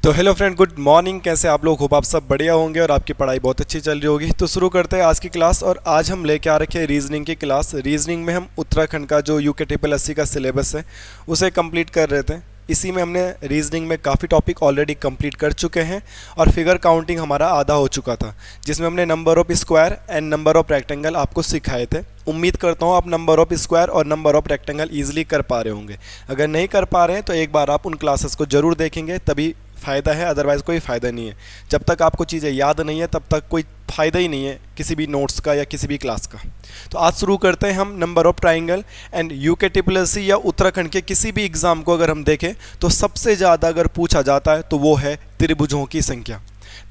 तो hello friend, good morning. कैसे आप लोग? होप आप सब बढ़िया होंगे और आपकी पढ़ाई बहुत अच्छी चल रही होगी। तो शुरू करते हैं आज की क्लास। और आज हम लेके आ रखे हैं रीजनिंग की क्लास। रीजनिंग में हम उत्तराखंड का जो यूके ट्रिपल एससी का सिलेबस है उसे कंप्लीट कर रहे थे। इसी में हमने रीजनिंग में काफ़ी टॉपिक ऑलरेडी कंप्लीट कर चुके हैं और फिगर काउंटिंग हमारा आधा हो चुका था, जिसमें हमने number of square and number of rectangle आपको सिखाए थे। उम्मीद करता हूँ आप नंबर ऑफ स्क्वायर और नंबर ऑफ रेक्टेंगल ईजिली कर पा रहे होंगे। अगर नहीं कर पा रहे हैं तो एक बार आप उन क्लासेस को ज़रूर देखेंगे, तभी फ़ायदा है, अदरवाइज़ कोई फ़ायदा नहीं है। जब तक आपको चीज़ें याद नहीं है तब तक कोई फ़ायदा ही नहीं है किसी भी नोट्स का या किसी भी क्लास का। तो आज शुरू करते हैं हम number of triangle and UK triple SC या उत्तराखंड के किसी भी एग्ज़ाम को अगर हम देखें तो सबसे ज़्यादा अगर पूछा जाता है तो वो है त्रिभुजों की संख्या।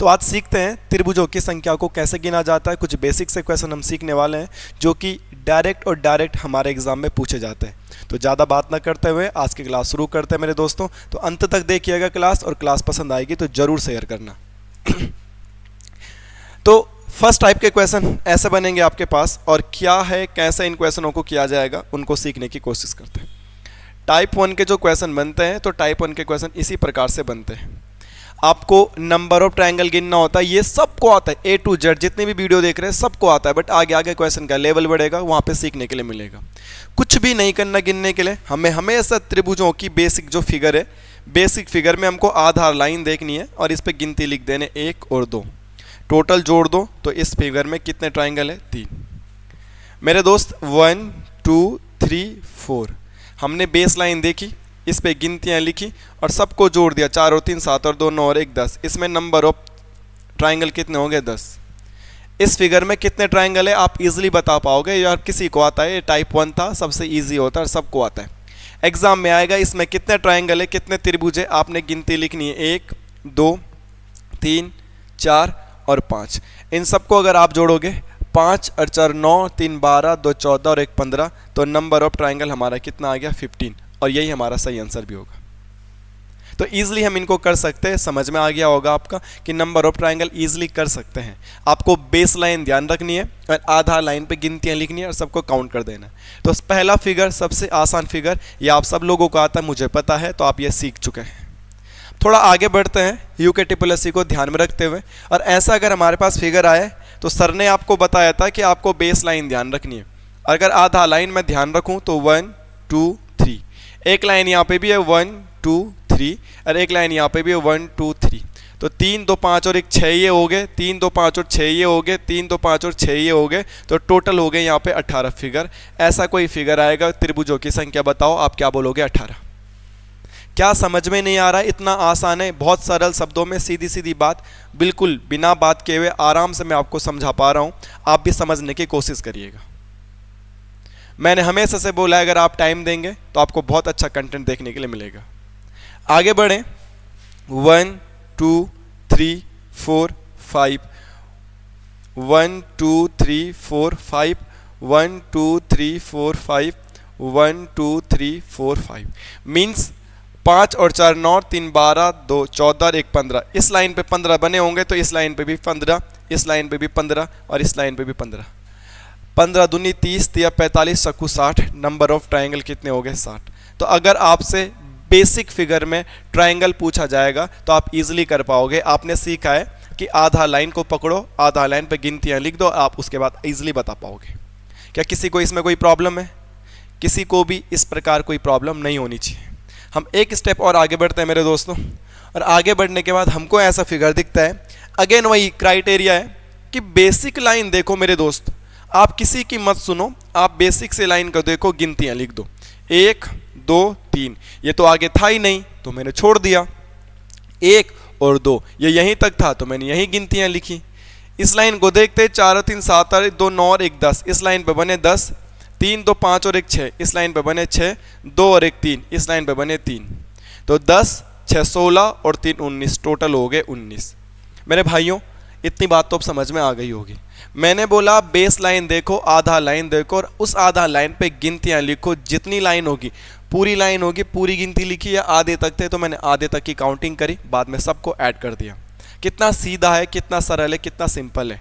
तो आज सीखते हैं त्रिभुजों की संख्या को कैसे गिना जाता है। कुछ बेसिक से क्वेश्चन हम सीखने वाले हैं जो कि डायरेक्ट हमारे एग्जाम में पूछे जाते हैं। तो ज़्यादा बात ना करते हुए आज की क्लास शुरू करते हैं मेरे दोस्तों। तो अंत तक देखिएगा क्लास, और क्लास पसंद आएगी तो ज़रूर शेयर करना। तो फर्स्ट टाइप के क्वेश्चन ऐसे बनेंगे आपके पास, और क्या है कैसे इन क्वेश्चनों को किया जाएगा उनको सीखने की कोशिश करते हैं। टाइप 1 के जो क्वेश्चन बनते हैं तो टाइप 1 के क्वेश्चन इसी प्रकार से बनते हैं। आपको नंबर ऑफ ट्रायंगल गिनना होता है, ये सबको आता है, ए टू जेड जितने भी वीडियो देख रहे हैं सबको आता है। बट आगे आगे क्वेश्चन का लेवल बढ़ेगा, वहाँ पे सीखने के लिए मिलेगा। कुछ भी नहीं करना गिनने के लिए, हमें हमेशा त्रिभुजों की बेसिक जो फिगर है, बेसिक फिगर में हमको आधार लाइन देखनी है और इस पर गिनती लिख देने 1 और 2। टोटल जोड़ दो तो इस फिगर में कितने ट्राइंगल है? 3। मेरे दोस्त 1 2 3 4 हमने बेस लाइन देखी, इस पे गिनतियाँ लिखी और सबको जोड़ दिया। 4 और 3 7 और 2 9 और 1 10। इसमें नंबर ऑफ ट्राइंगल कितने होंगे? 10। इस फिगर में कितने ट्राइंगल है आप इजीली बता पाओगे, या किसी को आता है। ये टाइप 1 था, सबसे इजी होता है और सबको आता है। एग्जाम में आएगा इसमें कितने ट्राइंगल है, कितने त्रिभुज है, आपने गिनती लिखनी है 1 2 3 4 और 5। इन सबको अगर आप जोड़ोगे 5 और 4 9, 3 12, 2 14 और 1 15, तो नंबर ऑफ ट्राइंगल हमारा कितना आ गया? 15। और यही हमारा सही आंसर भी होगा। तो ईजिली हम इनको कर सकते हैं। समझ में आ गया होगा आपका कि नंबर ऑफ ट्राइंगल ईजिली कर सकते हैं। आपको बेस लाइन ध्यान रखनी है और आधार लाइन पे गिनतियाँ लिखनी है और सबको काउंट कर देना है। तो पहला फिगर सबसे आसान फिगर, ये आप सब लोगों को आता है, मुझे पता है, तो आप ये सीख चुके हैं। थोड़ा आगे बढ़ते हैं यूके ट्रिपल एससी को ध्यान में रखते हुए। और ऐसा अगर हमारे पास फिगर आए तो सर ने आपको बताया था कि आपको बेस लाइन ध्यान रखनी है। अगर आधा लाइन में ध्यान रखूँ तो 1 2 3, एक लाइन यहाँ पे भी है 1 2 3, और एक लाइन यहाँ पे भी है 1 2 3। तो 3 2 5 और 1 6 ये हो गए, 3 2 5 और 6 ये हो गए, 3 2 5 और 6 ये हो गए। तो टोटल हो गए यहाँ पे 18 फिगर। ऐसा कोई फिगर आएगा, त्रिभुजों की संख्या बताओ, आप क्या बोलोगे? 18। क्या समझ में नहीं आ रहा है? इतना आसान है, बहुत सरल शब्दों में सीधी सीधी बात, बिल्कुल बिना बात किए हुए आराम से मैं आपको समझा पा रहा हूँ। आप भी समझने की कोशिश करिएगा। मैंने हमेशा से बोला है अगर आप टाइम देंगे तो आपको बहुत अच्छा कंटेंट देखने के लिए मिलेगा। आगे बढ़ें। 1 2 3 4 5, 1 2 3 4 5, 1 2 3 4 5, 1 2 3 4 5 मीन्स 5 और 4 9, 3 12, 2 14 और 1 15। इस लाइन पे 15 बने होंगे तो इस लाइन पे भी 15, इस लाइन पे भी 15 और इस लाइन पे भी 15। 15 दूनी 30, 45 चक्कू 60। नंबर ऑफ ट्राइंगल कितने हो गए? 60। तो अगर आपसे बेसिक फिगर में ट्राइंगल पूछा जाएगा तो आप इजीली कर पाओगे। आपने सीखा है कि आधा लाइन को पकड़ो, आधा लाइन पे गिनतियाँ लिख दो, आप उसके बाद इजीली बता पाओगे। क्या किसी को इसमें कोई प्रॉब्लम है? किसी को भी इस प्रकार कोई प्रॉब्लम नहीं होनी चाहिए। हम एक स्टेप और आगे बढ़ते हैं मेरे दोस्तों, और आगे बढ़ने के बाद हमको ऐसा फिगर दिखता है। अगेन वही क्राइटेरिया है कि बेसिक लाइन देखो मेरे दोस्त, आप किसी की मत सुनो, आप बेसिक से लाइन को देखो, गिनतियाँ लिख दो 1 2 3। ये तो आगे था ही नहीं तो मैंने छोड़ दिया। 1 और 2 ये यहीं तक था तो मैंने यहीं गिनतियाँ लिखी। इस लाइन को देखते 4 और 3 7 और 2 9 और 1 10। इस लाइन पे बने 10, 3 2 5 और 1 6। इस लाइन पे बने 6, 2 और 1 3। इस लाइन पे बने 3। तो 10 6 16 और 3 19, टोटल हो गए 19। मेरे भाइयों इतनी बात तो अब समझ में आ गई होगी। मैंने बोला बेस लाइन देखो, आधा लाइन देखो और उस आधा लाइन पे गिनतियाँ लिखो। जितनी लाइन होगी पूरी लाइन होगी, पूरी गिनती लिखी, या आधे तक थे तो मैंने आधे तक की काउंटिंग करी, बाद में सबको ऐड कर दिया। कितना सीधा है, कितना सरल है, कितना सिंपल है।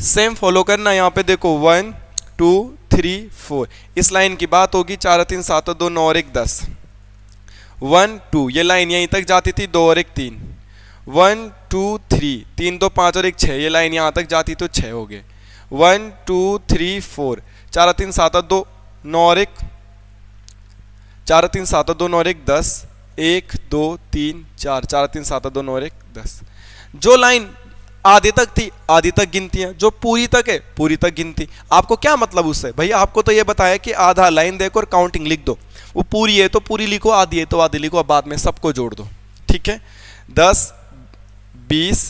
सेम फॉलो करना। यहाँ पे देखो 1 2 3 4, इस लाइन की बात होगी 4 3 7 2 9 और 1 10। 1 2, ये लाइन यहीं तक जाती थी, 2 और 1 3, 1 2 3, 3 2 5 और 1 6, ये लाइन यहाँ तक जाती तो 6 हो गए, 1 2 3 4, 4 3 7 2 9 और 1, 4 3 7 2 9 और 1 10, 1 2 3 4, 4 3 7 2 9 और 1 10। जो लाइन आधे तक थी आधी तक गिनती है, जो पूरी तक है पूरी तक गिनती। आपको क्या मतलब उससे? भैया आपको तो ये बताया कि आधा लाइन देखो और काउंटिंग लिख दो, वो पूरी है तो पूरी लिखो, आधी है तो आधी लिखो, अब बाद में सबको जोड़ दो। ठीक है, 10 20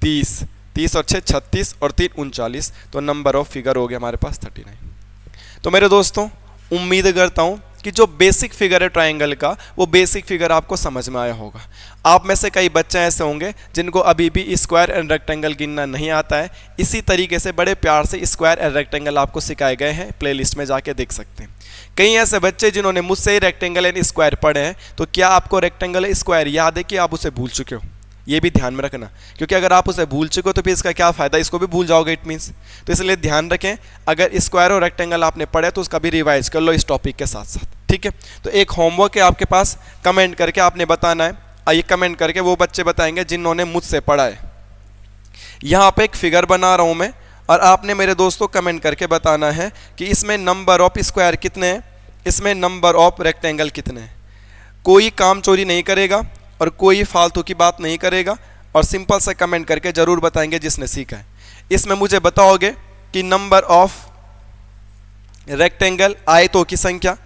30, 30 और 6 36 और 3 39, तो नंबर ऑफ फिगर हो गया हमारे पास 39। तो मेरे दोस्तों उम्मीद करता हूं कि जो बेसिक फिगर है ट्रायंगल का, वो बेसिक फिगर आपको समझ में आया होगा। आप में से कई बच्चे ऐसे होंगे जिनको अभी भी स्क्वायर एंड रेक्टेंगल गिनना नहीं आता है। इसी तरीके से बड़े प्यार से स्क्वायर एंड रेक्टेंगल आपको सिखाए गए हैं, प्लेलिस्ट में जाके देख सकते हैं। कई ऐसे बच्चे जिन्होंने मुझसे ही रेक्टेंगल एंड स्क्वायर पढ़े हैं, तो क्या आपको रेक्टेंगल स्क्वायर याद है कि आप उसे भूल चुके हो? ये भी ध्यान में रखना, क्योंकि अगर आप उसे भूल चुके हो तो फिर इसका क्या फ़ायदा, इसको भी भूल जाओगे इट मीन्स। तो इसलिए ध्यान रखें, अगर स्क्वायर और रेक्टेंगल आपने पढ़े तो उसका भी रिवाइज कर लो इस टॉपिक के साथ साथ। ठीक है, तो एक होमवर्क है आपके पास, कमेंट करके आपने बताना है। आइए कमेंट करके वो बच्चे बताएंगे जिन्होंने मुझसे पढ़ा है। यहाँ पे एक फिगर बना रहा हूँ मैं, और आपने मेरे दोस्तों कमेंट करके बताना है कि इसमें नंबर ऑफ स्क्वायर कितने हैं, इसमें नंबर ऑफ रेक्टेंगल कितने हैं। कोई काम चोरी नहीं करेगा और कोई फालतू की बात नहीं करेगा, और सिंपल से कमेंट करके जरूर बताएंगे जिसने सीखा है। इसमें मुझे बताओगे कि नंबर ऑफ रेक्टेंगल आयतों की संख्या,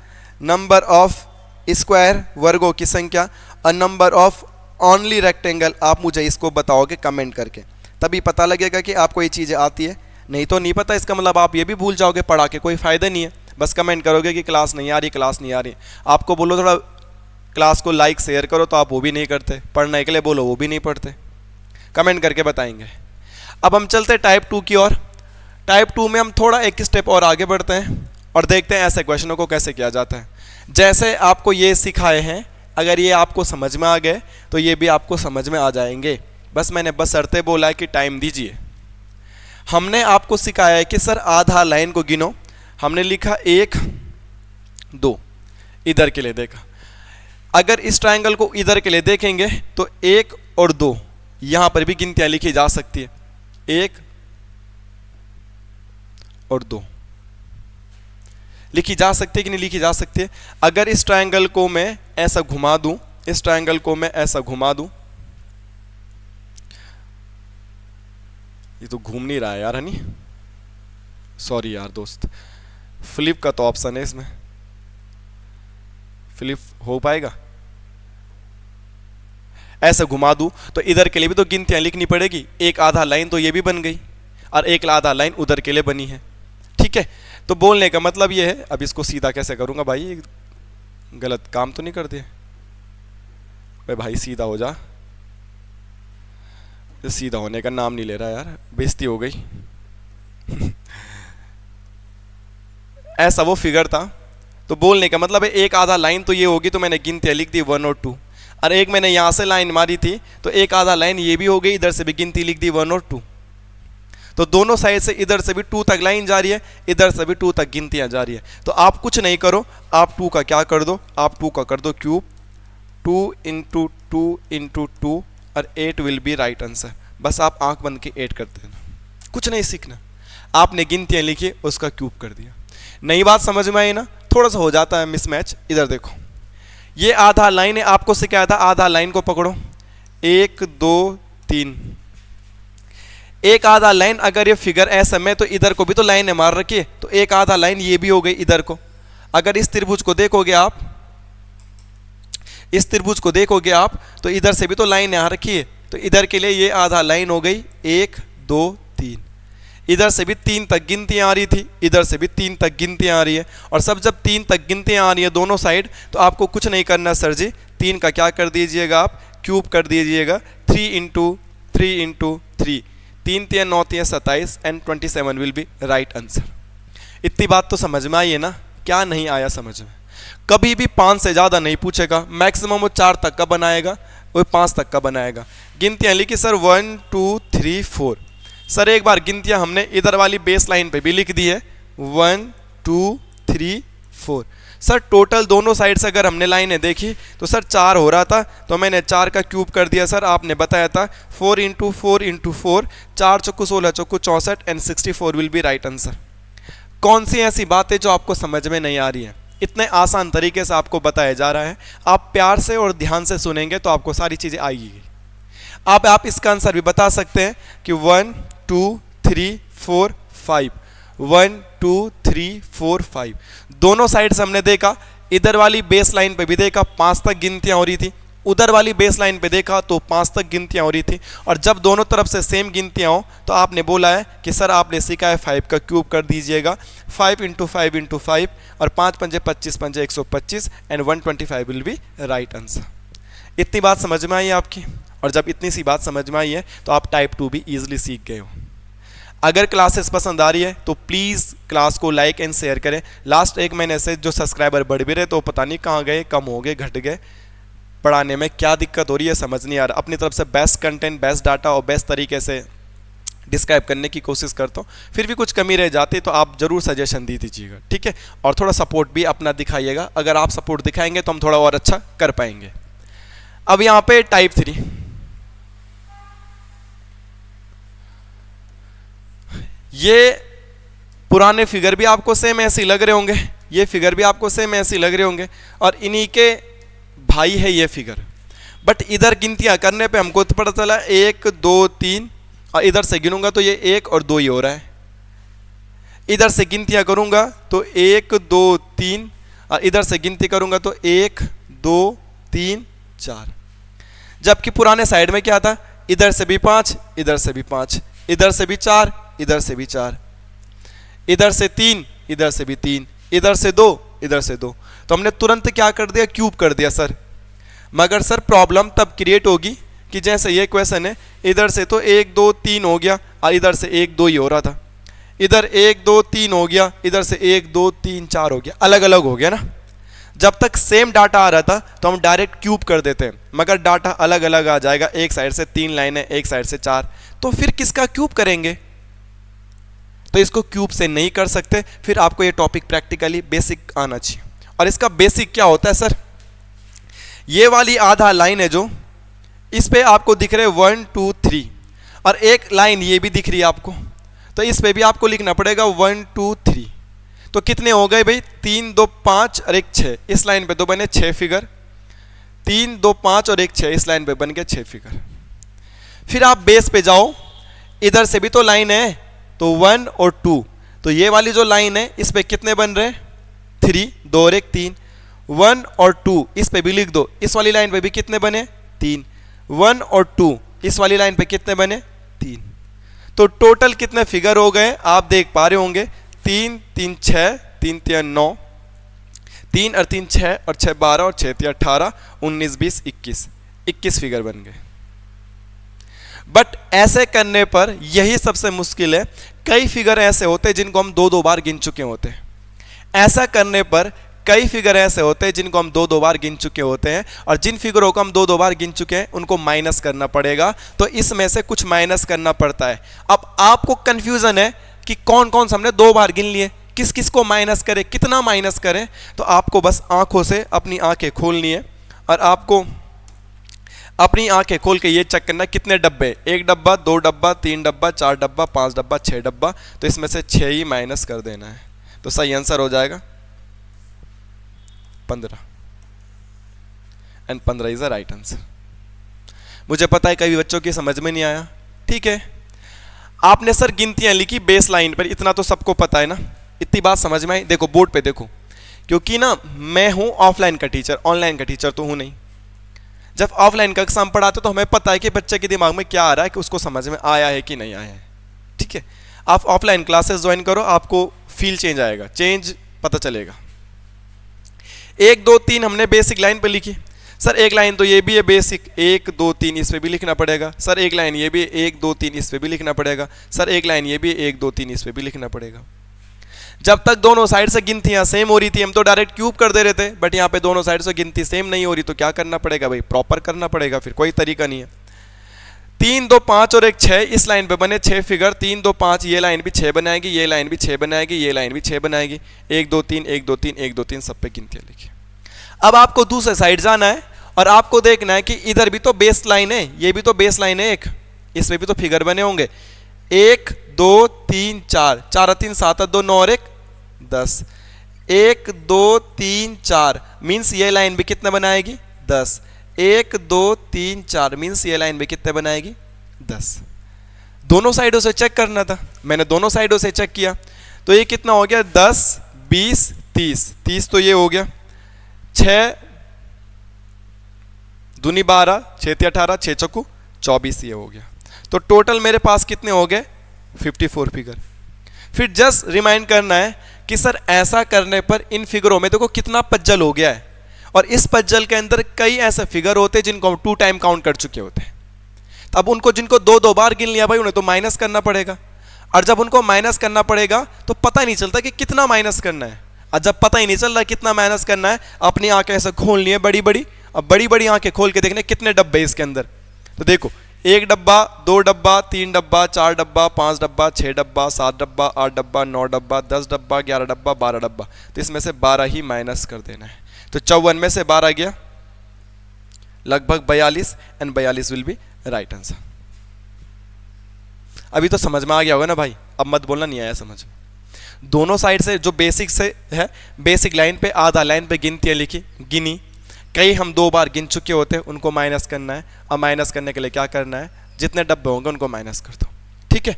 नंबर ऑफ स्क्वायर वर्गों की संख्या, और नंबर ऑफ ओनली रेक्टेंगल। आप मुझे इसको बताओगे कमेंट करके, तभी पता लगेगा कि आपको ये चीज़ें आती है। नहीं तो नहीं पता, इसका मतलब आप ये भी भूल जाओगे, पढ़ा के कोई फ़ायदा नहीं है। बस कमेंट करोगे कि क्लास नहीं आ रही, क्लास नहीं आ रही। आपको बोलो थोड़ा क्लास को लाइक शेयर करो तो आप वो भी नहीं करते, पढ़ने के लिए बोलो वो भी नहीं पढ़ते। कमेंट करके बताएंगे। अब हम चलते टाइप 2 की ओर। टाइप 2 में हम थोड़ा एक स्टेप और आगे बढ़ते हैं और देखते हैं ऐसे क्वेश्चनों को कैसे किया जाता है। जैसे आपको ये सिखाए हैं, अगर ये आपको समझ में आ गए तो ये भी आपको समझ में आ जाएंगे। बस मैंने बशर्ते बोला है कि टाइम दीजिए। हमने आपको सिखाया है कि सर आधा लाइन को गिनो। हमने लिखा 1 2, इधर के लिए देखा। अगर इस ट्रायंगल को इधर के लिए देखेंगे तो 1 और 2 यहां पर भी गिनतियां लिखी जा सकती है, 1 और 2 लिखी जा सकती है कि नहीं लिखी जा सकती है। अगर इस ट्रायंगल को मैं ऐसा घुमा दूं, इस ट्रायंगल को मैं ऐसा घुमा दूं, ये तो घूम नहीं रहा है यार, है नहीं, सॉरी यार दोस्त, फ्लिप का तो ऑप्शन है इसमें, फ्लिप हो पाएगा? ऐसा घुमा दूं तो इधर के लिए भी तो गिनतियां लिखनी पड़ेगी। एक आधा लाइन तो ये भी बन गई और एक आधा लाइन उधर के लिए बनी है। ठीक है, तो बोलने का मतलब ये है। अब इसको सीधा कैसे करूंगा भाई, गलत काम तो नहीं कर दिया भाई? सीधा हो जा, सीधा होने का नाम नहीं ले रहा यार, बेइज्जती हो गई। ऐसा वो फिगर था। तो बोलने का मतलब है एक आधा लाइन तो ये होगी, तो मैंने गिनतियां लिख दी 1 और 2, और एक मैंने यहां से लाइन मारी थी तो एक आधा लाइन ये भी हो गई, इधर से भी गिनती लिख दी 1 और 2। तो दोनों साइड से इधर से भी 2 तक लाइन जा रही है, इधर से भी 2 तक गिनतियां जा रही है। तो आप कुछ नहीं करो, आप 2 का क्या कर दो, आप 2 का कर दो क्यूब, 2 इंटू 2 इंटू 2 और 8 विल बी राइट आंसर। बस आप आंख बंद के 8 कर देना, कुछ नहीं सीखना। आपने गिनतियां लिखी, उसका क्यूब कर दिया। नई बात समझ में आई ना? थोड़ा सा हो जाता है मिसमैच। इधर देखो, ये आधा लाइन है, आपको सिखाया था आधा लाइन को पकड़ो, 1 2 3। एक आधा लाइन, अगर ये फिगर ऐसा में तो इधर को भी तो लाइन मार रखी है, तो एक आधा लाइन ये भी हो गई इधर को। अगर इस त्रिभुज को देखोगे आप, इस त्रिभुज को देखोगे आप, तो इधर से भी तो लाइन यहां रखी है, तो इधर के लिए ये आधा लाइन हो गई 1 2 3। इधर से भी 3 तक गिनतियां आ रही थी, इधर से भी 3 तक गिनतियां आ रही है। और सब जब 3 तक गिनतियां आ रही है दोनों साइड, तो आपको कुछ नहीं करना सर जी, 3 का क्या कर दीजिएगा आप, क्यूब कर दीजिएगा। 3 into 3 into 3, 3 3 9 3 27 and 27 will be right answer. इतनी बात तो समझ में आई है ना? क्या नहीं आया समझ में? कभी भी 5 से ज़्यादा नहीं पूछेगा, मैक्सिमम वो 4 तक का बनाएगा, वो 5 तक का बनाएगा। गिनतियाँ लिखी सर 1 2 3 4। सर एक बार गिनतियाँ हमने इधर वाली बेस लाइन पे भी लिख दी है, 1 2 3 4। सर टोटल दोनों साइड से अगर हमने लाइनें देखी तो सर 4 हो रहा था, तो मैंने 4 का क्यूब कर दिया। सर आपने बताया था 4 × 4 × 4, 4 चौको 16 चौको 64 and 64 will be right answer. कौन सी ऐसी बात है जो आपको समझ में नहीं आ रही है? इतने आसान तरीके से आपको बताया जा रहा है, आप प्यार से और ध्यान से सुनेंगे तो आपको सारी चीज़ें आएगी। आप इसका आंसर भी बता सकते हैं कि 1 2 3 4 5, 1 2 3 4 5। दोनों साइड से हमने देखा, इधर वाली बेस लाइन पे भी देखा 5 तक गिनतियां हो रही थी, उधर वाली बेस लाइन पे देखा तो 5 तक गिनतियां हो रही थी। और जब दोनों तरफ से सेम गिनतियां हो तो आपने बोला है कि सर आपने सीखा है 5 का क्यूब कर दीजिएगा, 5 × 5 × 5 और 5 पंजे 25 पंजे 125 and 125 will be right answer. इतनी बात समझ में आई है आपकी? और जब इतनी सी बात समझ में आई है तो आप टाइप 2 भी ईजिली सीख गए हो। अगर क्लासेस पसंद आ रही है तो प्लीज़ क्लास को लाइक एंड शेयर करें। लास्ट 1 महीने से जो सब्सक्राइबर बढ़ भी रहे तो पता नहीं कहाँ गए, कम हो गए, घट गए, पढ़ाने में क्या दिक्कत हो रही है समझ नहीं आ रहा। अपनी तरफ से बेस्ट कंटेंट, बेस्ट डाटा और बेस्ट तरीके से डिस्क्राइब करने की कोशिश करता हूँ। फिर भी कुछ कमी रह जाती तो आप ज़रूर सजेशन दे दीजिएगा, ठीक है? और थोड़ा सपोर्ट भी अपना दिखाइएगा। अगर आप सपोर्ट दिखाएंगे तो हम थोड़ा और अच्छा कर पाएंगे। अब यहाँ पे टाइप 3, ये पुराने फिगर भी आपको सेम ऐसे लग रहे होंगे, ये फिगर भी आपको सेम ऐसे लग रहे होंगे, और इन्हीं के भाई है ये फिगर। बट इधर गिनतियां करने पे हमको तो पता चला 1 2 3, और इधर से गिनूंगा तो ये 1 और 2 ही हो रहा है। इधर से गिनतियां करूंगा तो 1 2 3, और इधर से गिनती करूंगा तो 1 2 3 4। जबकि पुराने साइड में क्या था, इधर से भी 5, इधर से भी 5, इधर से भी 4, इधर से भी 4, इधर से 3, इधर से भी 3, इधर से 2, इधर से 2। तो हमने तुरंत क्या कर दिया, क्यूब कर दिया सर। मगर सर प्रॉब्लम तब क्रिएट होगी कि जैसे ये क्वेश्चन है, इधर से तो 1 2 3 हो गया और इधर से 1 2 ही हो रहा था, इधर 1 2 3 हो गया, इधर से 1 2 3 4 हो गया, अलग अलग हो गया ना। जब तक सेम डाटा आ रहा था तो हम डायरेक्ट क्यूब कर देते हैं, मगर डाटा अलग अलग आ जाएगा, एक साइड से 3 लाइन है, एक साइड से 4, तो फिर किसका क्यूब करेंगे? तो इसको क्यूब से नहीं कर सकते। फिर आपको ये टॉपिक प्रैक्टिकली बेसिक आना चाहिए। और इसका बेसिक क्या होता है सर, ये वाली आधा लाइन है जो, इस पे आपको दिख रहे 1 2 3, और एक लाइन ये भी दिख रही है आपको, तो इस पे भी आपको लिखना पड़ेगा 1 2 3। तो कितने हो गए भाई, 3 2 5 और 1 6। इस लाइन पे तो बने 6 फिगर, 3 2 5 और 1 6, इस लाइन पे बन गए 6 फिगर। फिर आप बेस पे जाओ, इधर से भी तो लाइन है, तो 1 और 2, तो ये वाली जो लाइन है इस पे कितने बन रहे, 3, 2 और 1 3, 1 और 2 इस पे भी लिख दो, इस वाली लाइन पे भी कितने बने, 3, 1 और 2 इस वाली लाइन पे कितने बने, 3। तो टोटल कितने फिगर हो गए आप देख पा रहे होंगे, 3 3 6, 3 3 9, 3 और 3 6 और 6 12 और 6 3 18, 19 20 21 फिगर बन गए। बट ऐसे करने पर यही सबसे मुश्किल है, कई फिगर ऐसे होते हैं जिनको हम 2 बार गिन चुके होते हैं। ऐसा करने पर कई फिगर ऐसे होते हैं जिनको हम 2 बार गिन चुके होते हैं, और जिन फिगरों को हम 2 बार गिन चुके हैं उनको माइनस करना पड़ेगा, तो इसमें से कुछ माइनस करना पड़ता है। अब आपको कंफ्यूजन है कि कौन कौन से हमने 2 बार गिन लिए, किस किस को माइनस करें, कितना माइनस करें, तो आपको बस आंखों से अपनी आंखें खोलनी है, और आपको अपनी आंखें खोल के ये चेक करना कितने डब्बे, 1 डब्बा 2 डब्बा 3 डब्बा 4 डब्बा 5 डब्बा 6 डब्बा, तो इसमें से 6 ही माइनस कर देना है, तो सही आंसर हो जाएगा 15, and 15 is the right answer. मुझे पता है कई बच्चों की समझ में नहीं आया, ठीक है। आपने सर गिनतियां लिखी बेस लाइन पर, इतना तो सबको पता है ना, इतनी बात समझ में आई। देखो बोर्ड पे देखो, क्योंकि ना मैं हूं ऑफलाइन का टीचर, ऑनलाइन का टीचर तो हूं नहीं। जब ऑफलाइन का एग्जाम पढ़ाते तो हमें पता है कि बच्चे के दिमाग में क्या आ रहा है, कि उसको समझ में आया है कि नहीं आया है, ठीक है। आप ऑफलाइन क्लासेस ज्वाइन करो, आपको फील चेंज आएगा, चेंज पता चलेगा। 1 2 3 हमने बेसिक लाइन पे लिखी, सर एक लाइन तो ये भी है बेसिक, 1 2 3 इस पे भी लिखना पड़ेगा, सर एक लाइन ये भी 1 2 3 इस पे भी लिखना पड़ेगा, सर एक लाइन ये भी 1 2 3 इस पे भी लिखना पड़ेगा। जब तक दोनों साइड से गिनतियां सेम हो रही थी हम तो डायरेक्ट क्यूब कर दे रहे थे, बट यहाँ पे दोनों साइड से गिनती सेम नहीं हो रही, तो क्या करना पड़ेगा भाई, प्रॉपर करना पड़ेगा, फिर कोई तरीका नहीं है। 3 2 5 और एक 6, इस लाइन पे बने 6 फिगर, 3 2 5, ये लाइन भी 6 बनाएगी, ये लाइन भी 6 बनाएगी, ये लाइन भी 6 बनाएगी, 1 2 3 1 2 3 1 2 3 सब पे गिनतियां लिखिए। अब आपको दूसरे साइड जाना है और आपको देखना है कि इधर भी तो बेस लाइन है, ये भी तो बेस लाइन है एक, इसमें भी तो फिगर बने होंगे। 1 2 3 4, 4 3 7 2 9 और 1 10, 1 2 3 4 मीन्स ये लाइन भी कितने बनाएगी 10, 1 2 3 4 मीन्स ये लाइन भी कितने बनाएगी 10। दोनों साइडों से चेक करना था, मैंने दोनों साइडों से चेक किया, तो ये कितना हो गया 10 20 30, 30 तो ये हो गया, 6 दूनी 12, 6 × 18, 6 × 24 ये हो गया। तो टोटल मेरे पास कितने हो गए 54 फिगर। फिर जस्ट रिमाइंड करना है कि सर ऐसा करने पर इन फिगरों में देखो कितना पज्जल हो गया है, और इस पज्जल के अंदर कई ऐसे फिगर होते हैं जिनको हम 2 टाइम काउंट कर चुके होते हैं। तो अब उनको जिनको 2 बार गिन लिया भाई, उन्हें तो माइनस करना पड़ेगा, और जब उनको माइनस करना पड़ेगा तो पता नहीं चलता कि कितना माइनस करना है, और जब पता ही नहीं चल रहा कितना माइनस करना है, अपनी आंखें ऐसे खोलनी है बड़ी बड़ी, अब बड़ी बड़ी आंखें खोल के देखने कितने डब्बे इसके अंदर। तो देखो 1 डब्बा 2 डब्बा 3 डब्बा 4 डब्बा 5 डब्बा 6 डब्बा 7 डब्बा 8 डब्बा 9 डब्बा 10 डब्बा 11 डब्बा 12 डब्बा, तो इसमें से 12 ही माइनस कर देना है। तो 54 में से 12 गया लगभग 42, and 42 will be right answer. अभी तो समझ में आ गया होगा ना भाई, अब मत बोलना नहीं आया समझ में। दोनों साइड से जो बेसिक से है, बेसिक लाइन पे आधा लाइन पे गिनतियाँ लिखी, गिनी, कई हम 2 बार गिन चुके होते हैं, उनको माइनस करना है। अब माइनस करने के लिए क्या करना है, जितने डब्बे होंगे उनको माइनस कर दो, ठीक है।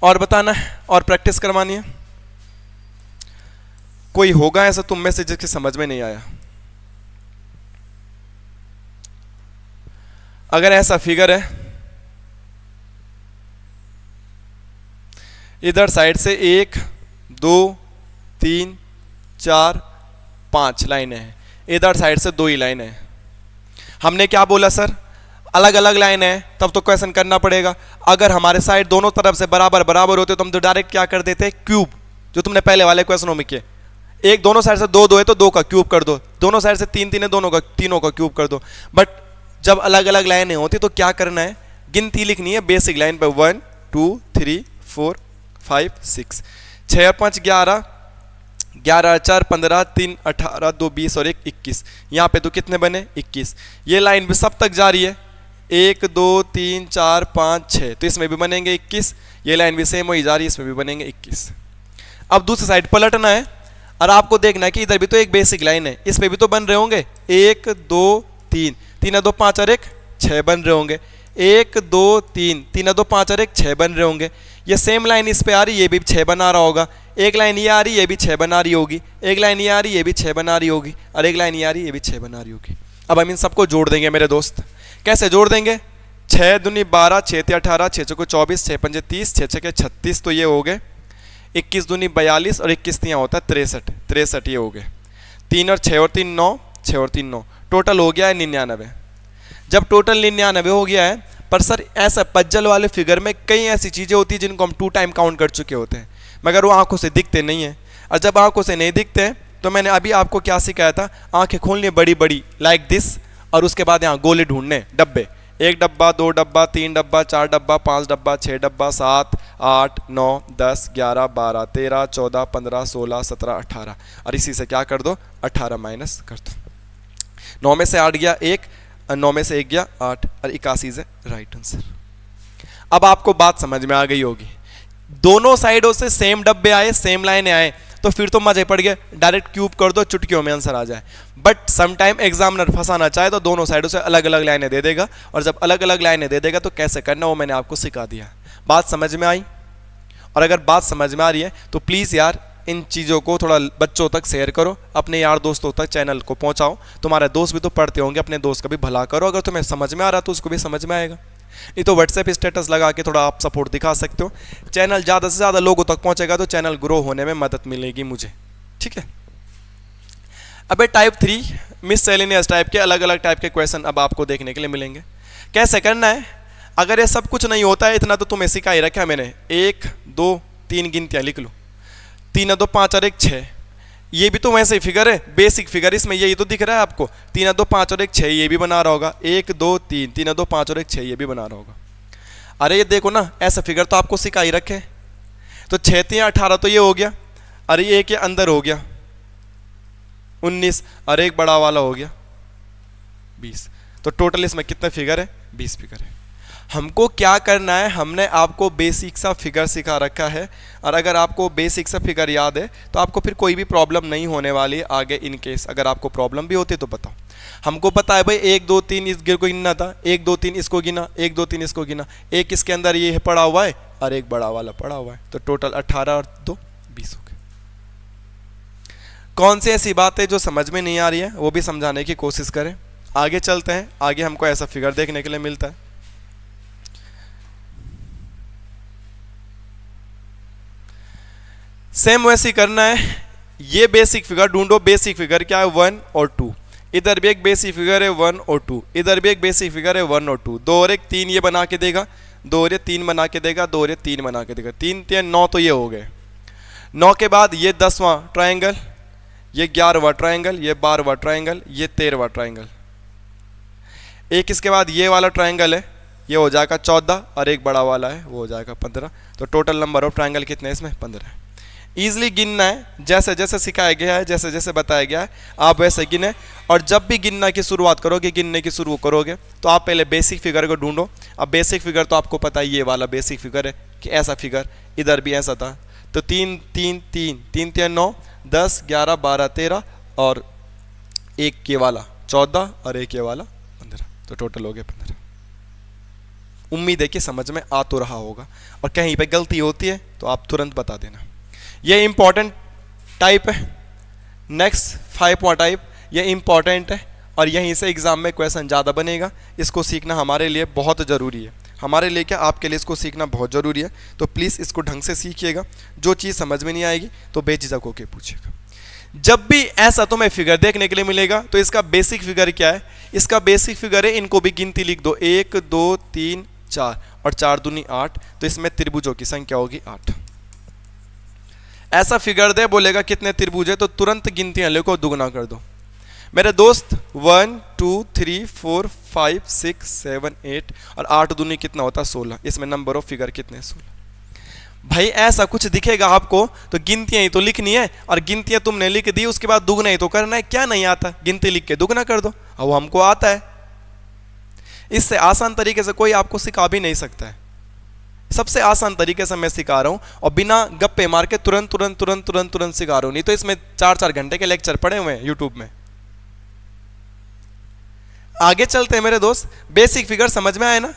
और बताना है और प्रैक्टिस करवानी है। कोई होगा ऐसा तुम में से जिसकी समझ में नहीं आया? अगर ऐसा फिगर है, इधर साइड से 1 2 3 4 5 लाइनें हैं, इधर साइड से 2 ही लाइनें हैं। हमने क्या बोला सर, अलग अलग लाइन है तब तो क्वेश्चन करना पड़ेगा। अगर हमारे साइड दोनों तरफ से बराबर बराबर होते तो हम तो डायरेक्ट क्या कर देते, क्यूब, जो तुमने पहले वाले क्वेश्चनों में किए। एक दोनों साइड से 2 2 है तो 2 का क्यूब कर दो, दोनों साइड से 3 3 है दोनों का तीनों का क्यूब कर दो। बट जब अलग अलग लाइनें होती तो क्या करना है, गिनती लिखनी है बेसिक लाइन पे 1 2 3 4 5 6, 6 और 5 11, 11 और 4 15, 3 18, 2 20 और 1 21। यहाँ पे तो कितने बने 21। ये लाइन भी सब तक जा रही है, 1 2 3 4 5 6, तो इसमें भी बनेंगे 21। ये लाइन भी सेम वही जा रही है, इसमें भी बनेंगे 21। अब दूसरी साइड पलटना है और आपको देखना है कि इधर भी तो एक बेसिक लाइन है, इस पे भी तो बन रहे होंगे 1 2 3, 3 2 5 और 1 6 बन रहे होंगे, 1 2 3, 3 2 5 और 1 6 बन रहे होंगे। ये सेम लाइन इस पे आ रही, ये भी 6 बना रहा होगा, एक लाइन ये आ रही, ये भी 6 बना रही होगी, एक लाइन ये आ रही, ये भी 6 बना रही होगी, और एक लाइन ये आ रही, ये भी 6 बना रही होगी। अब हम इन सबको जोड़ देंगे मेरे दोस्त। कैसे जोड़ देंगे, 6 दूनी 12, 6 3 18, 6 4 24, 6 5 30, 6 6 36, तो ये हो गए 21 दूनी 42 और 21 यहाँ होता है 63, 63 ये हो गए। 3 और 6 और 3 9, 6 और 3 9, टोटल हो गया है 99। जब टोटल 99 हो गया है, पर सर ऐसा पज्जल वाले फिगर में कई ऐसी चीज़ें होती हैं जिनको हम 2 टाइम काउंट कर चुके होते हैं, मगर वो आंखों से दिखते नहीं हैं। और जब आंखों से नहीं दिखते तो मैंने अभी आपको क्या सिखाया था, आंखें खोलनी बड़ी बड़ी लाइक दिस, और उसके बाद यहाँ गोले ढूंढने, डब्बे, 1 डब्बा 2 डब्बा 3 डब्बा 4 डब्बा 5 डब्बा 6 डब्बा 7 8 9 10 11 12 13 14 15 16 17 18, और इसी से क्या कर दो 18 माइनस कर दो। 9 में से 8 गया 1, 9 में से 1 गया 8, और 81 है राइट आंसर। अब आपको बात समझ में आ गई होगी, दोनों साइडों से सेम डब्बे आए, सेम लाइनें आए, तो फिर तो मजे पड़ गए, डायरेक्ट क्यूब कर दो, चुटकियों में आंसर आ जाए। बट समटाइम एग्जामिनर फंसाना चाहे तो दोनों साइडों से अलग अलग लाइनें दे देगा, और जब अलग अलग लाइनें दे देगा तो कैसे करना वो मैंने आपको सिखा दिया। बात समझ में आई? और अगर बात समझ में आ रही है तो प्लीज़ यार इन चीज़ों को थोड़ा बच्चों तक शेयर करो, अपने यार दोस्तों तक चैनल को पहुंचाओ। तुम्हारे दोस्त भी तो पढ़ते होंगे, अपने दोस्त का भी भला करो। अगर तुम्हें समझ में आ रहा तो उसको भी समझ में आएगा, नहीं तो व्हाट्सएप स्टेटस लगा के थोड़ा आप सपोर्ट दिखा सकते हो। चैनल ज़्यादा से ज़्यादा लोगों तक पहुंचेगा तो चैनल ग्रो होने में मदद मिलेगी मुझे, ठीक है। अब टाइप 3 मिससेलेनियस टाइप के अलग अलग टाइप के क्वेश्चन अब आपको देखने के लिए मिलेंगे। कैसे करना है, अगर ये सब कुछ नहीं होता है इतना तो तुम्हें सिखा ही रखा है मैंने। 1 2 3 गिनतियाँ लिख लो, 3 2 5 और 1 6, ये भी तो वैसे ही फिगर है, बेसिक फिगर, इसमें यही तो दिख रहा है आपको। 3 2 5 और 1 6 ये भी बना रहा होगा, 1 2 3, 3 2 5 और 1 6 ये भी बना रहा होगा। अरे ये देखो ना, ऐसा फिगर तो आपको सिखा ही रखे। तो 6 3 18 तो ये हो गया, अरे ये एक अंदर हो गया 19, अरे एक बड़ा वाला हो गया 20। तो टोटल इसमें कितने फिगर है? 20 फिगर है। हमको क्या करना है, हमने आपको बेसिक सा फिगर सिखा रखा है, और अगर आपको बेसिक सा फिगर याद है तो आपको फिर कोई भी प्रॉब्लम नहीं होने वाली है आगे। इन केस अगर आपको प्रॉब्लम भी होती है तो बताओ। हमको पता है भाई 1 2 3 इस गिर को गिनना था, 1 2 3 इसको गिना, 1 2 3 इसको गिना, एक इसके अंदर ये पड़ा हुआ है और एक बड़ा वाला पड़ा हुआ है, तो टोटल 18 और 2 20 हो गए। कौन सी ऐसी बात है जो समझ में नहीं आ रही है वो भी समझाने की कोशिश करें। आगे चलते हैं, आगे हमको ऐसा फिगर देखने के लिए मिलता है। सेम वैसे ही करना है। ये बेसिक फिगर ढूंढो, बेसिक फिगर क्या है? 1 और 2। इधर भी एक बेसिक फिगर है 1 और 2, इधर भी एक बेसिक फिगर है 1 और 2। 2 और 1 3 ये बना के देगा, 2 और 3 बना के देगा, 2 और 3 बना के देगा, 3 3 9, तो ये हो गए। 9 के बाद ये 10वां ट्रायंगल, ये 11वां ट्रायंगल, ये 12वां ट्रायंगल, ये 13वां ट्रायंगल। एक इसके बाद ये वाला ट्रायंगल है, ये हो जाएगा 14, और एक बड़ा वाला है वो हो जाएगा 15। तो टोटल नंबर ऑफ ट्रायंगल कितने हैं इसमें? 15 है। ईजिली गिनना है, जैसे जैसे सिखाया गया है, जैसे जैसे बताया गया है आप वैसे गिने। और जब भी गिनना की शुरुआत करोगे, गिनने की शुरू करोगे, तो आप पहले बेसिक फिगर को ढूंढो। अब बेसिक फिगर तो आपको पता है, ये वाला बेसिक फिगर है कि ऐसा फिगर इधर भी ऐसा था। तो 3 3 3 3 3 9 10 11 12 13 और एक ये वाला 14 और एक ये वाला 15, तो टोटल हो गया 15। उम्मीद है कि समझ में आ तो रहा होगा, और कहीं पे गलती होती है तो आप तुरंत बता देना। ये इंपॉर्टेंट टाइप है। नेक्स्ट 5वां टाइप, ये इंपॉर्टेंट है और यहीं से एग्जाम में क्वेश्चन ज़्यादा बनेगा। इसको सीखना हमारे लिए बहुत ज़रूरी है, हमारे लिए क्या, आपके लिए इसको सीखना बहुत ज़रूरी है। तो प्लीज़ इसको ढंग से सीखिएगा। जो चीज़ समझ में नहीं आएगी तो बेझिझक होकर पूछिएगा। जब भी ऐसा तुम्हें फिगर देखने के लिए मिलेगा तो इसका बेसिक फिगर क्या है? इसका बेसिक फिगर है, इनको भी गिनती लिख दो, 1 2 3 4 और 4 दूनी 8। तो इसमें त्रिभुजों की संख्या होगी 8। ऐसा फिगर दे, बोलेगा कितने त्रिभुज है, तो तुरंत गिनतियां लिखो, दुगना कर दो। मेरे दोस्त 1 2 3 4 5 6 7 8 और 8 दूनी कितना होता है? 16। इसमें नंबर ऑफ फिगर कितने? 16। भाई ऐसा कुछ दिखेगा आपको तो गिनतियां ही तो लिखनी है, और गिनतियां तुमने लिख दी, उसके बाद दुगना ही तो करना है। क्या नहीं आता? गिनती लिख के दुगना कर दो, और वो हमको आता है। इससे आसान तरीके से कोई आपको सिखा भी नहीं सकता है। सबसे आसान तरीके से मैं सिखा रहा हूं, और बिना गप्पे मार के तुरंत तुरंत तुरंत तुरंत तुरंत सिखा रहा हूं। नहीं तो इसमें 4-4 घंटे के लेक्चर पड़े हुए हैं यूट्यूब में। आगे चलते हैं मेरे दोस्त। बेसिक फिगर समझ में आए ना?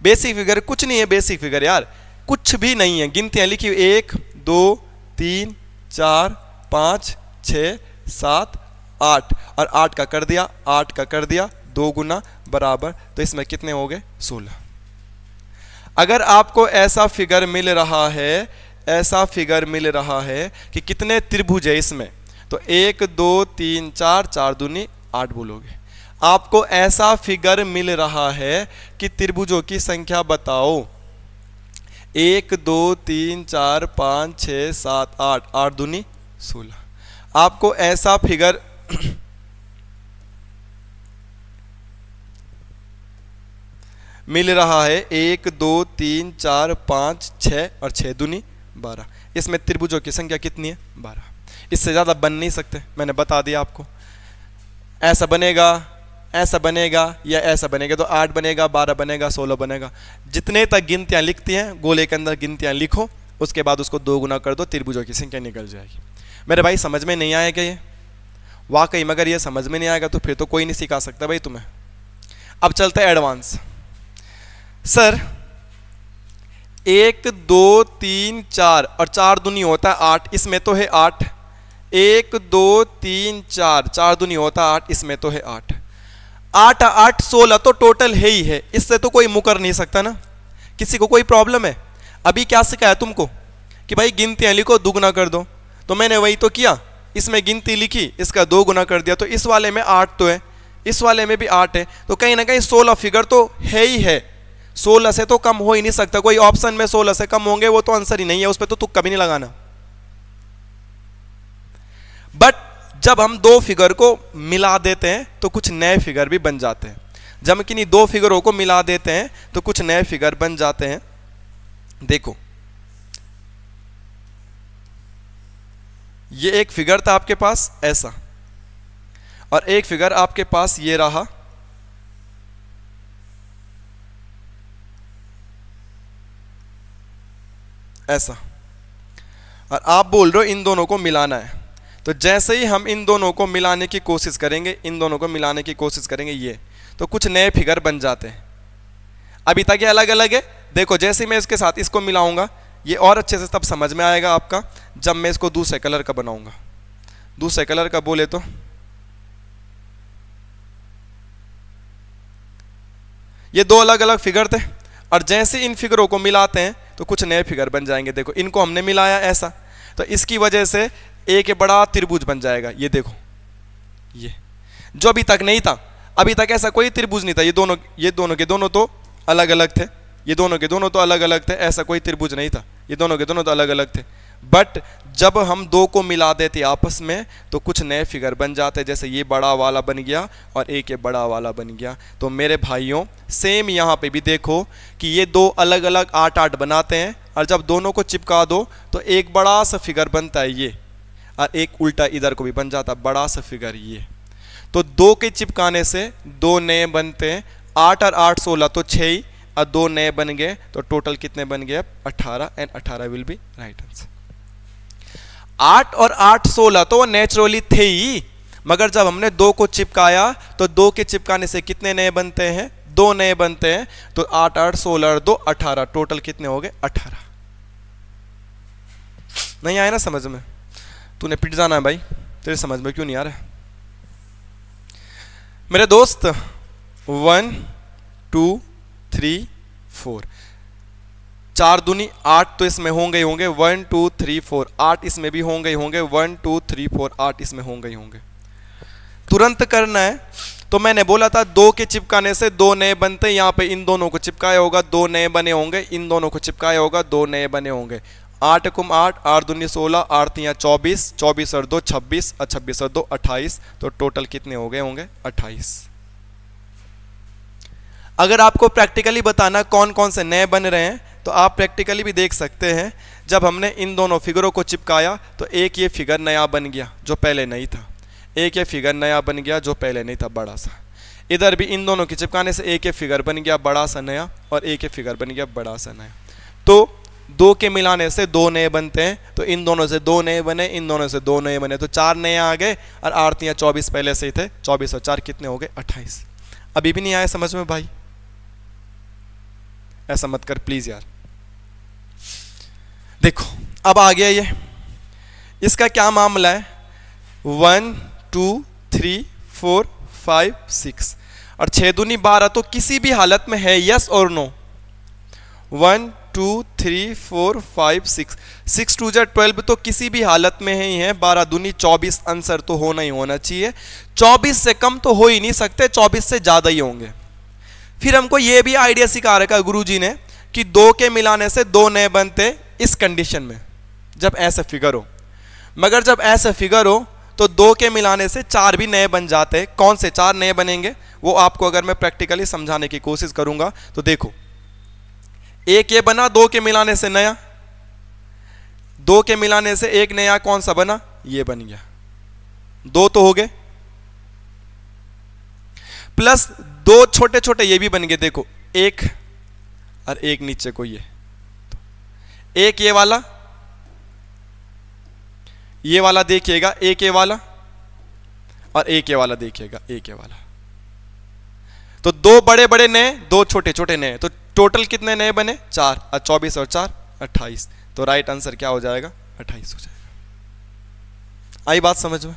बेसिक फिगर कुछ नहीं है, बेसिक फिगर यार कुछ भी नहीं है। गिनतियां लिखी 1 2 3 4 5 6 7 8 और 8 का कर दिया, 8 का कर दिया, 2 गुना बराबर। तो इसमें कितने हो गए? 16। अगर आपको ऐसा फिगर मिल रहा है, ऐसा फिगर मिल रहा है कि कितने त्रिभुज है इसमें, तो 1 2 3 4 4 दूनी 8 बोलोगे। आपको ऐसा फिगर मिल रहा है कि त्रिभुजों की संख्या बताओ, 1 2 3 4 5 6 7 8, 8 दूनी 16। आपको ऐसा फिगर मिल रहा है 1 2 3 4 5 6 और 6 दूनी 12। इसमें त्रिभुजों की संख्या कितनी है? 12। इससे ज़्यादा बन नहीं सकते, मैंने बता दिया आपको। ऐसा बनेगा, ऐसा बनेगा या ऐसा बनेगा, तो 8 बनेगा, 12 बनेगा, 16 बनेगा। जितने तक गिनतियाँ लिखती हैं गोले के अंदर गिनतियाँ लिखो, उसके बाद उसको 2 गुना कर दो, त्रिभुजों की संख्या निकल जाएगी। मेरे भाई समझ में नहीं आएगा ये? वाकई मगर ये समझ में नहीं आएगा तो फिर तो कोई नहीं सिखा सकता भाई तुम्हें। अब चलते हैं एडवांस। सर 1 2 3 4 और 4 दूनी होता है 8, इसमें तो है 8। 1 2 3 4, 4 दूनी होता है 8, इसमें तो है 8। 8 8 16 तो टोटल है ही है, इससे तो कोई मुकर नहीं सकता ना। किसी को कोई प्रॉब्लम है? अभी क्या सिखाया तुमको कि भाई गिनतियां लिखो, दुगुना कर दो, तो मैंने वही तो किया। इसमें गिनती लिखी, इसका 2 गुना कर दिया, तो इस वाले में 8 तो है, इस वाले में भी 8 है, तो कहीं ना कहीं 16 फिगर तो है ही है। 16 से तो कम हो ही नहीं सकता। कोई ऑप्शन में 16 से कम होंगे वो तो आंसर ही नहीं है, उस पर तो तुक्का भी नहीं लगाना। बट जब हम 2 फिगर को मिला देते हैं तो कुछ नए फिगर भी बन जाते हैं। जब किन्हीं 2 फिगरों को मिला देते हैं तो कुछ नए फिगर बन जाते हैं। देखो ये एक फिगर था आपके पास ऐसा, और एक फिगर आपके पास ये रहा ऐसा, और आप बोल रहे हो इन दोनों को मिलाना है। तो जैसे ही हम इन दोनों को मिलाने की कोशिश करेंगे, इन दोनों को मिलाने की कोशिश करेंगे ये, तो कुछ नए फिगर बन जाते हैं। अभी तक ये अलग अलग है, देखो जैसे ही मैं इसके साथ इसको मिलाऊंगा ये और अच्छे से तब समझ में आएगा आपका जब मैं इसको दूसरे कलर का बनाऊंगा। दूसरे कलर का बोले तो ये दो अलग अलग फिगर थे, और जैसे इन फिगरों को मिलाते हैं तो कुछ नए फिगर बन जाएंगे। देखो इनको हमने मिलाया ऐसा, तो इसकी वजह से एक बड़ा त्रिभुज बन जाएगा। ये देखो ये जो अभी तक नहीं था, अभी तक ऐसा कोई त्रिभुज नहीं था, ये दोनों के दोनों तो अलग अलग थे, ये दोनों के दोनों तो अलग अलग थे, ऐसा कोई त्रिभुज नहीं था, ये दोनों के दोनों तो अलग अलग थे। बट जब हम दो को मिला देते आपस में तो कुछ नए फिगर बन जाते, जैसे ये बड़ा वाला बन गया और एक ये बड़ा वाला बन गया। तो मेरे भाइयों सेम यहाँ पे भी देखो कि ये दो अलग अलग 8-8 बनाते हैं, और जब दोनों को चिपका दो तो एक बड़ा सा फिगर बनता है ये, और एक उल्टा इधर को भी बन जाता बड़ा सा फिगर ये। तो दो के चिपकाने से दो नए बनते हैं, 8 और 8 16 तो 6 ही, और दो नए बन गए तो टोटल कितने बन गए अब 18, and 18 will be right answer. 8 और 8 16 तो वो नेचुरली थे ही, मगर जब हमने दो को चिपकाया तो दो के चिपकाने से कितने नए बनते हैं, दो नए बनते हैं। तो 8 8 16 और 2 18, टोटल कितने हो गए 18। नहीं आया ना समझ में? तूने पिट जाना है भाई, तेरे समझ में क्यों नहीं आ रहा मेरे दोस्त? 1 2 3 4, 4 दूनी 8 तो इसमें होंगे ही होंगे, 1 2 3 4, 8 इसमें भी होंगे ही होंगे, 1 2 3 4 8 इसमें होंगे ही होंगे। तुरंत करना है। तो मैंने बोला था दो के चिपकाने से दो नए बनते, यहाँ पे इन दोनों को चिपकाया होगा, दो नए बने होंगे, इन दोनों को चिपकाया होगा, दो नए बने होंगे। 8 कुम 8, 8 दूनी 16, 8 3 24, 24 और 2 26, और 26 और 2 28, तो टोटल कितने हो गए होंगे 28। अगर आपको प्रैक्टिकली बताना कौन कौन से नए बन रहे हैं तो आप प्रैक्टिकली भी देख सकते हैं। जब हमने इन दोनों फिगरों को चिपकाया तो एक ये फिगर नया बन गया जो पहले नहीं था, एक ये फिगर नया बन गया जो पहले नहीं था बड़ा सा। इधर भी इन दोनों के चिपकाने से एक ये फिगर बन गया बड़ा सा नया, और एक ये फिगर बन गया बड़ा सा नया। तो दो के मिलाने से दो नए बनते हैं, तो इन दोनों से दो नए बने, इन दोनों से दो नए बने, तो 4 नए आ गए, और 8 3 24 पहले से ही थे, 24 और 4 कितने हो गए 28। अभी भी नहीं आया समझ में भाई? ऐसा मत कर प्लीज यार। देखो अब आ गया ये, इसका क्या मामला है? 1 2 3 4 5 6, और 6 दूनी 12 तो किसी भी हालत में है, यस और नो? 1 2 3 4 5 6, 6 2 12 तो किसी भी हालत में ही है। 12 दूनी 24, आंसर तो होना ही होना चाहिए। 24 से कम तो हो ही नहीं सकते, 24 से ज्यादा ही होंगे। फिर हमको ये भी आइडिया सिखा रखा गुरुजी ने कि दो के मिलाने से दो नए बनते इस कंडीशन में, जब ऐसा फिगर हो। मगर जब ऐसा फिगर हो तो दो के मिलाने से 4 भी नए बन जाते हैं। कौन से 4 नए बनेंगे वो आपको अगर मैं प्रैक्टिकली समझाने की कोशिश करूंगा तो देखो, एक ये बना दो के मिलाने से नया, दो के मिलाने से एक नया कौन सा बना? ये बन गया, दो तो हो गए, प्लस दो छोटे छोटे ये भी बन गए। देखो एक और एक नीचे को ये, एक ये वाला देखिएगा, एक ये वाला और एक ये वाला देखिएगा, एक ये वाला। तो दो बड़े बड़े नए, दो छोटे छोटे नए, तो टोटल कितने नए बने? 4, और 24 और 4 28। तो राइट आंसर क्या हो जाएगा? 28 हो जाएगा। आई बात समझ में?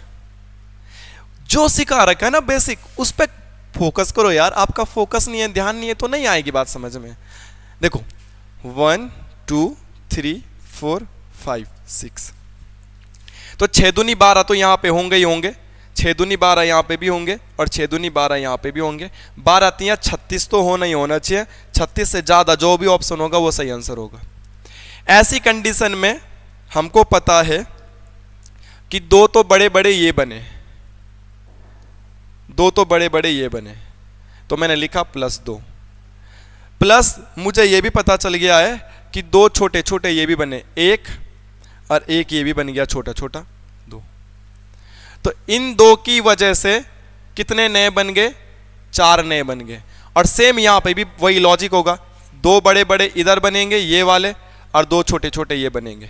जो सिखा रखा है ना बेसिक, उस पर फोकस करो यार। आपका फोकस नहीं है, ध्यान नहीं है, तो नहीं आएगी बात समझ में। देखो 1 2 3 4 5 6, तो 6 दूनी 12 तो यहां पे होंगे ही होंगे, 6 दूनी 12 यहां पे भी होंगे, और 6 दूनी 12 यहां पे भी होंगे। 12 3 36 तो होना ही होना चाहिए, 36 से ज्यादा जो भी ऑप्शन होगा वो सही आंसर होगा। ऐसी कंडीशन में हमको पता है कि दो तो बड़े बड़े ये बने, दो तो बड़े बड़े ये बने, तो मैंने लिखा +2। प्लस मुझे ये भी पता चल गया है कि दो छोटे छोटे ये भी बने, एक और एक ये भी बन गया छोटा छोटा दो। तो इन दो की वजह से कितने नए बन गए, चार नए बन गए। और सेम यहां पे भी वही लॉजिक होगा, दो बड़े बड़े इधर बनेंगे ये वाले और दो छोटे छोटे ये बनेंगे।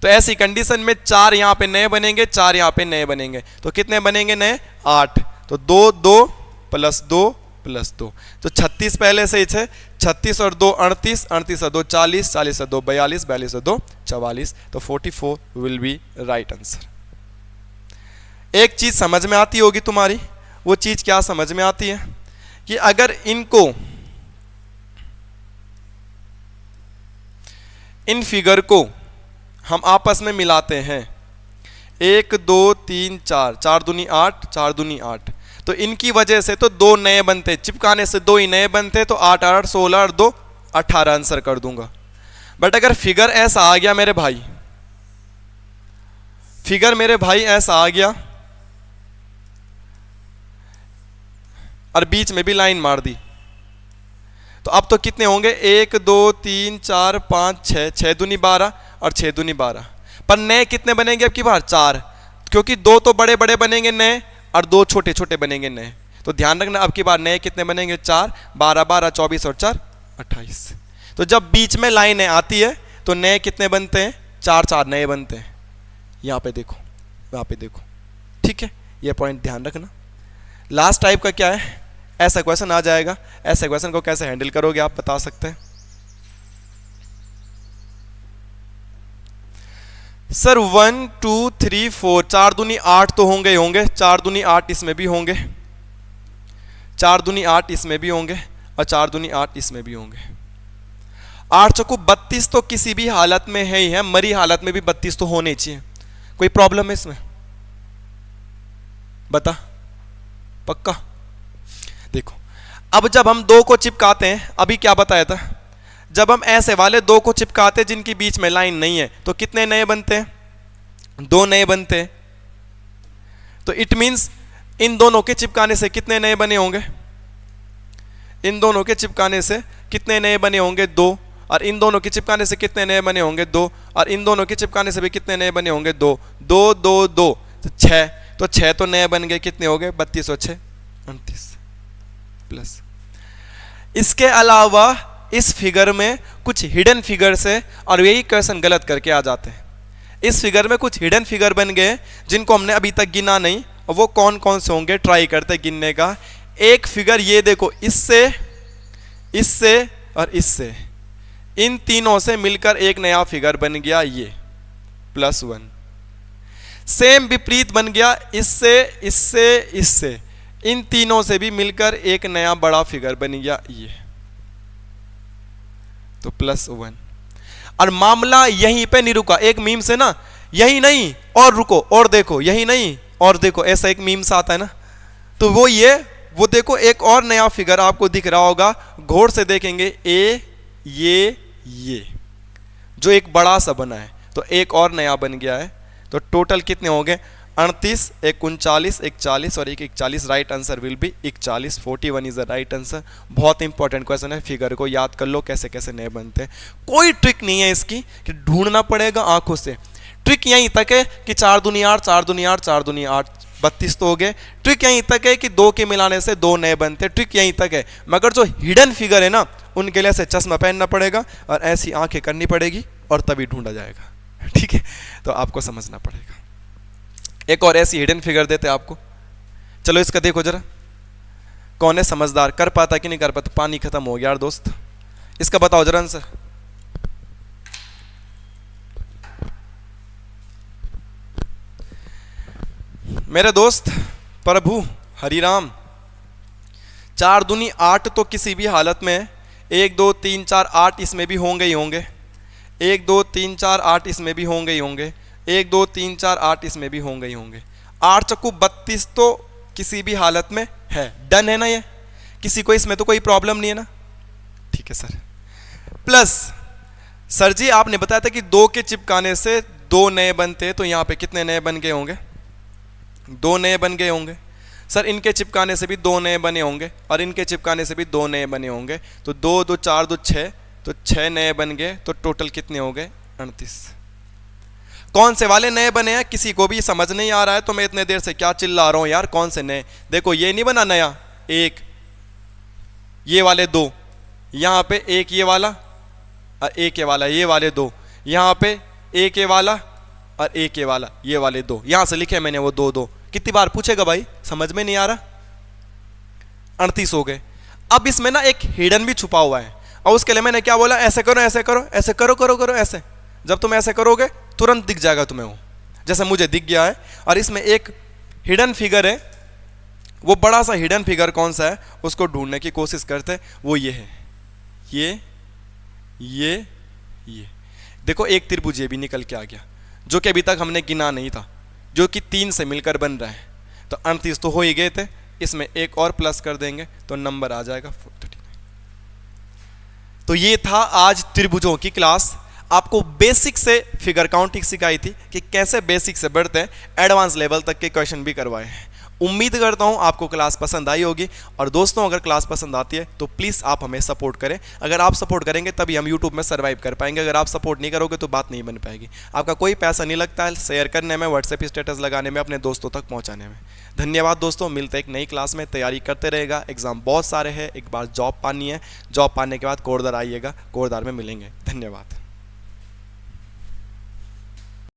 तो ऐसी कंडीशन में चार यहां पे नए बनेंगे, चार यहां पे नए बनेंगे। तो कितने बनेंगे नए, 8। तो 2 2 प्लस 2 प्लस 2, तो 36 पहले से ही थे, 36 और 2 38, 38 और 2 40, 40 और 2 42, 42 और 2 44। तो 44 विल बी राइट आंसर। एक चीज समझ में आती होगी तुम्हारी, वो चीज क्या समझ में आती है कि अगर इनको, इन फिगर को हम आपस में मिलाते हैं, 1 2 3 4, 4 दूनी 8, 4 दूनी 8, तो इनकी वजह से तो दो नए बनते, चिपकाने से दो ही नए बनते, तो 8 8 16 और 2 18 आंसर कर दूंगा। बट अगर फिगर ऐसा आ गया मेरे भाई, फिगर मेरे भाई ऐसा आ गया और बीच में भी लाइन मार दी, तो अब तो कितने होंगे, 1 2 3 4 5 6, 6 दूनी 12 और 6 दूनी 12। पर नए कितने बनेंगे अब की बार, 4, क्योंकि दो तो बड़े बड़े बनेंगे नए और दो छोटे छोटे बनेंगे नए। तो ध्यान रखना अब की बार नए कितने बनेंगे, 4, 12 12 24 और 4 28। तो जब बीच में लाइनें आती है तो नए कितने बनते हैं, 4 4 नए बनते हैं। यहाँ पे देखो, यहाँ पे देखो, ठीक है, ये पॉइंट ध्यान रखना। लास्ट टाइप का क्या है, ऐसा क्वेश्चन आ जाएगा, ऐसे क्वेश्चन को कैसे हैंडल करोगे आप बता सकते हैं। सर 1 2 3 4, 4 दूनी 8 तो होंगे ही होंगे, 4 दूनी 8 इसमें भी होंगे, 4 दूनी 8 इसमें भी होंगे और 4 दूनी 8 इसमें भी होंगे। 8 चौको 32 तो किसी भी हालत में है ही है, मरी हालत में भी 32 तो होने चाहिए। कोई प्रॉब्लम है इसमें, बता, पक्का। देखो अब जब हम दो को चिपकाते हैं, अभी क्या बताया था, जब हम ऐसे वाले दो को चिपकाते हैं जिनकी बीच में लाइन नहीं है, तो कितने नए बनते हैं, 2 नए बनते हैं। तो इट मींस इन दोनों के चिपकाने से कितने नए बने होंगे, इन दोनों के चिपकाने से कितने नए बने होंगे, 2, और इन दोनों के चिपकाने से कितने नए बने होंगे, 2, और इन दोनों के चिपकाने से भी कितने नए बने होंगे, 2 2 2 2, तो 6, तो 6 तो नए बन गए, कितने हो गए, 32 और 6 29 प्लस। इसके अलावा इस फिगर में कुछ हिडन फिगर्स है और यही क्वेश्चन गलत करके आ जाते हैं। इस फिगर में कुछ हिडन फिगर बन गए जिनको हमने अभी तक गिना नहीं, और वो कौन कौन से होंगे ट्राई करते गिनने का। एक फिगर ये देखो, इससे, इससे और इससे, इन तीनों से मिलकर एक नया फिगर बन गया ये +1। सेम विपरीत बन गया इससे, इससे, इससे, इन तीनों से भी मिलकर एक नया बड़ा फिगर बन गया ये, तो +1। और मामला यहीं पे नहीं रुका, एक मीम से ना, यही नहीं और रुको और देखो, यही नहीं और देखो, ऐसा एक मीम से आता है ना, तो वो ये, वो देखो एक और नया फिगर आपको दिख रहा होगा, गौर से देखेंगे, ये जो एक बड़ा सा बना है, तो एक और नया बन गया है। तो टोटल कितने हो गए, 38, एक 39, एक 40 और एक 41। Right answer will be 41, 41 is the right answer. बहुत इंपॉर्टेंट क्वेश्चन है, फिगर को याद कर लो कैसे कैसे नए बनते हैं। कोई ट्रिक नहीं है इसकी कि ढूंढना पड़ेगा आंखों से। ट्रिक यहीं तक है कि 4 दूनी 8, 4 दूनी 8, 4 दूनी 8, 32 तो हो गए। ट्रिक यहीं तक है कि 2 के मिलाने से 2 नए बनते, ट्रिक यहीं तक है। मगर जो हिडन फिगर है ना, उनके लिए ऐसे चश्मा पहनना पड़ेगा और ऐसी आंखें करनी पड़ेगी और तभी ढूंढा जाएगा, ठीक है। तो आपको समझना पड़ेगा। एक और ऐसी हिडन फिगर देते आपको, चलो इसका देखो जरा, कौन है समझदार, कर पाता कि नहीं कर पाता। पानी खत्म हो गया यार दोस्त, इसका बताओ जरा आंसर। मेरे दोस्त प्रभु हरिराम, 4 दूनी 8 तो किसी भी हालत में 1 2 3 4 8 इसमें भी होंगे ही होंगे, 1 2 3 4 8 इसमें भी होंगे ही होंगे, 1 2 3 4 8 इसमें भी होंगे ही होंगे। 8 चक्कू 32 तो किसी भी हालत में है, डन है ना ये, किसी को इसमें तो कोई प्रॉब्लम नहीं है ना, ठीक है सर। प्लस सर जी आपने बताया था कि 2 के चिपकाने से 2 नए बनते, तो यहाँ पे कितने नए बन गए होंगे, 2 नए बन गए होंगे। सर इनके चिपकाने से भी 2 नए बने होंगे और इनके चिपकाने से भी 2 नए बने होंगे, तो 2 2 4 2 6, तो 6 नए बन गए, तो टोटल कितने हो गए? 38। कौन से वाले नए बने हैं किसी को भी समझ नहीं आ रहा है तो मैं इतने देर से क्या चिल्ला रहा हूं यार, कौन से नए? देखो ये नहीं बना नया, एक ये वाले 2, यहां पे एक ये वाला और एक ये वाला, ये वाले 2, यहां पे एक ये वाला और एक ये वाला, ये वाले 2, यहां से लिखे मैंने वो 2 कितनी बार पूछेगा भाई, समझ में नहीं आ रहा? 38 हो गए। अब इसमें ना एक हिडन भी छुपा हुआ है, और उसके लिए मैंने क्या बोला, ऐसे करो ऐसे करो ऐसे करो करो करो ऐसे। जब तुम ऐसे करोगे तुरंत दिख जाएगा तुम्हें वो, जैसे मुझे दिख गया है। और इसमें एक हिडन फिगर है, वो बड़ा सा हिडन फिगर कौन सा है उसको ढूंढने की कोशिश करते हैं, वो ये है, ये देखो एक त्रिभुज ये भी निकल के आ गया, जो कि अभी तक हमने गिना नहीं था, जो कि 3 से मिलकर बन रहा है। तो 38 तो हो ही गए थे, इसमें एक और प्लस कर देंगे तो नंबर आ जाएगा 439। तो ये था आज त्रिभुजों की क्लास। आपको बेसिक से फिगर काउंटिंग सिखाई थी कि कैसे बेसिक से बढ़ते हैं, एडवांस लेवल तक के क्वेश्चन भी करवाए हैं। उम्मीद करता हूं आपको क्लास पसंद आई होगी। और दोस्तों अगर क्लास पसंद आती है तो प्लीज़ आप हमें सपोर्ट करें। अगर आप सपोर्ट करेंगे तभी हम यूट्यूब में सर्वाइव कर पाएंगे, अगर आप सपोर्ट नहीं करोगे तो बात नहीं बन पाएगी। आपका कोई पैसा नहीं लगता है शेयर करने में, व्हाट्सएप स्टेटस लगाने में, अपने दोस्तों तक पहुँचाने में। धन्यवाद दोस्तों, मिलते एक नई क्लास में। तैयारी करते रहेगा, एग्जाम बहुत सारे हैं, एक बार जॉब पानी है, जॉब पाने के बाद कोरदार आइएगा, कोरदार में मिलेंगे। धन्यवाद।